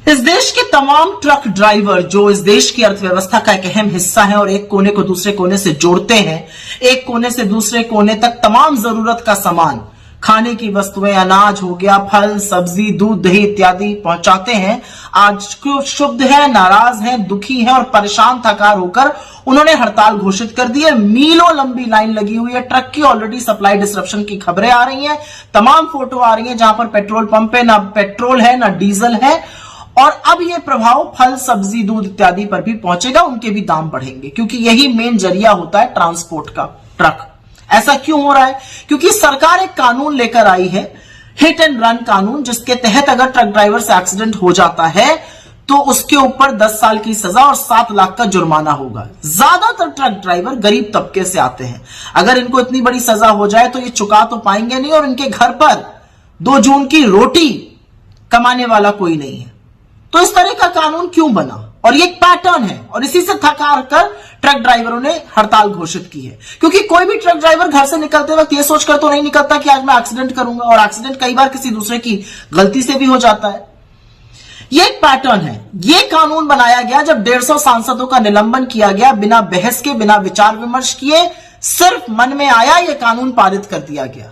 इस देश के तमाम ट्रक ड्राइवर जो इस देश की अर्थव्यवस्था का एक अहम हिस्सा है और एक कोने को दूसरे कोने से जोड़ते हैं, एक कोने से दूसरे कोने तक तमाम जरूरत का सामान, खाने की वस्तुएं, अनाज हो गया, फल, सब्जी, दूध, दही इत्यादि पहुंचाते हैं। आज क्यों क्षुब्ध है, नाराज हैं, दुखी हैं और परेशान थकार होकर उन्होंने हड़ताल घोषित कर दी है। मीलों लंबी लाइन लगी हुई है। ट्रक की ऑलरेडी सप्लाई डिसरप्शन की खबरें आ रही हैं, तमाम फोटो आ रही हैं जहां पर पेट्रोल पंप पे ना पेट्रोल है ना डीजल है। और अब यह प्रभाव फल, सब्जी, दूध इत्यादि पर भी पहुंचेगा। उनके भी दाम बढ़ेंगे क्योंकि यही मेन जरिया होता है ट्रांसपोर्ट का, ट्रक। ऐसा क्यों हो रहा है? क्योंकि सरकार एक कानून लेकर आई है, हिट एंड रन कानून, जिसके तहत अगर ट्रक ड्राइवर से एक्सीडेंट हो जाता है तो उसके ऊपर 10 साल की सजा और 7 लाख का जुर्माना होगा। ज्यादातर ट्रक ड्राइवर गरीब तबके से आते हैं। अगर इनको इतनी बड़ी सजा हो जाए तो ये चुका तो पाएंगे नहीं और इनके घर पर 2 जून की रोटी कमाने वाला कोई नहीं है। तो इस तरह का कानून क्यों बना? और ये एक पैटर्न है और इसी से थकार कर ट्रक ड्राइवरों ने हड़ताल घोषित की है। क्योंकि कोई भी ट्रक ड्राइवर घर से निकलते वक्त ये सोचकर तो नहीं निकलता कि आज मैं एक्सीडेंट करूंगा, और एक्सीडेंट कई बार किसी दूसरे की गलती से भी हो जाता है। ये एक पैटर्न है। ये कानून बनाया गया जब 150 सांसदों का निलंबन किया गया, बिना बहस के, बिना विचार विमर्श किए, सिर्फ मन में आया ये कानून पारित कर दिया गया।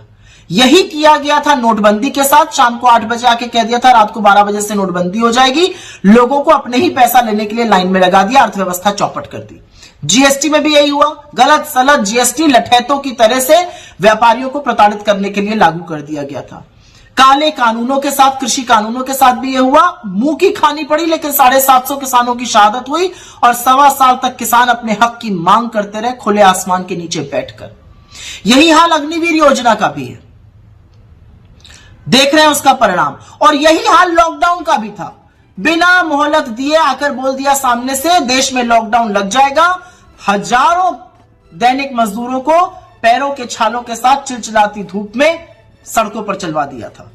यही किया गया था नोटबंदी के साथ। शाम को 8 बजे आके कह दिया था रात को 12 बजे से नोटबंदी हो जाएगी। लोगों को अपने ही पैसा लेने के लिए लाइन में लगा दिया, अर्थव्यवस्था चौपट कर दी। जीएसटी में भी यही हुआ। गलत सलत जीएसटी लठैतों की तरह से व्यापारियों को प्रताड़ित करने के लिए लागू कर दिया गया था। काले कानूनों के साथ, कृषि कानूनों के साथ भी यह हुआ। मुंह की खानी पड़ी, लेकिन 750 किसानों की शहादत हुई और 1.25 साल तक किसान अपने हक की मांग करते रहे खुले आसमान के नीचे बैठकर। यही हाल अग्निवीर योजना का भी है, देख रहे हैं उसका परिणाम। और यही हाल लॉकडाउन का भी था। बिना मोहलत दिए आकर बोल दिया सामने से देश में लॉकडाउन लग जाएगा। हजारों दैनिक मजदूरों को पैरों के छालों के साथ चिलचिलाती धूप में सड़कों पर चलवा दिया था।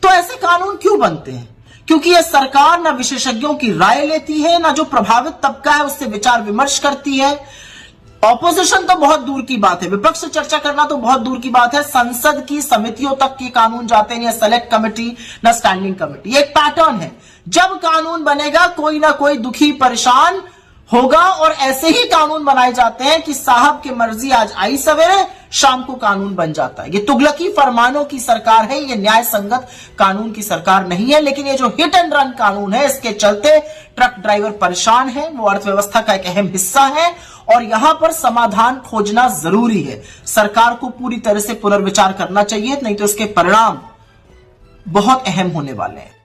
तो ऐसे कानून क्यों बनते हैं? क्योंकि यह सरकार ना विशेषज्ञों की राय लेती है, ना जो प्रभावित तबका है उससे विचार विमर्श करती है। ऑपोजिशन तो बहुत दूर की बात है, विपक्ष से चर्चा करना तो बहुत दूर की बात है। संसद की समितियों तक के कानून जाते हैं, सेलेक्ट कमेटी ना स्टैंडिंग कमेटी। ये एक पैटर्न है। जब कानून बनेगा कोई ना कोई दुखी परेशान होगा और ऐसे ही कानून बनाए जाते हैं कि साहब की मर्जी आज आई सवेरे, शाम को कानून बन जाता है। ये तुगलकी फरमानों की सरकार है, ये न्याय संगत कानून की सरकार नहीं है। लेकिन ये जो हिट एंड रन कानून है, इसके चलते ट्रक ड्राइवर परेशान है, वो अर्थव्यवस्था का एक अहम हिस्सा है और यहां पर समाधान खोजना जरूरी है। सरकार को पूरी तरह से पुनर्विचार करना चाहिए, नहीं तो इसके परिणाम बहुत अहम होने वाले हैं।